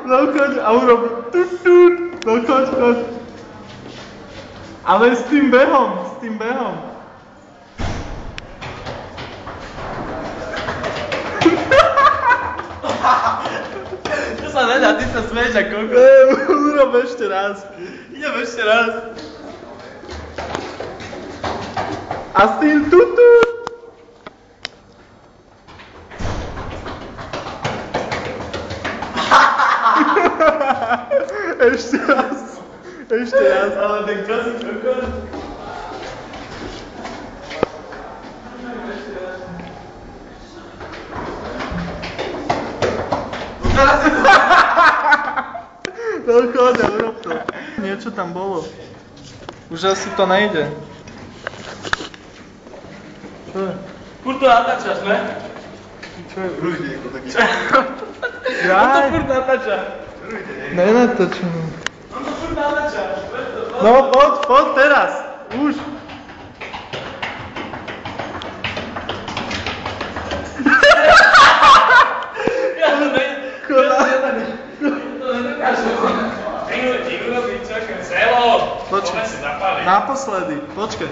No choď a urob tut tut. No choď. Ale s tým behom. To sa nedá, ty sa smeješ ako kokos. Urob ešte raz. Idem ešte raz. A s tým tut tut. Ešte raz. Ale tak čo si kokos? No choď a urob to. Niečo tam bolo. Už asi to nejde. Čo je? Furt to natáčaš, ne? Čo je? Rúždejko taký. On to furt natáča. Nenatočím. On to furt natáča. No poď teraz. Už. Ja to nedokážem. Ti urobiť čakám. Selo! Počkaj. Poďme si zapáliť. Naposledy. Počkaj.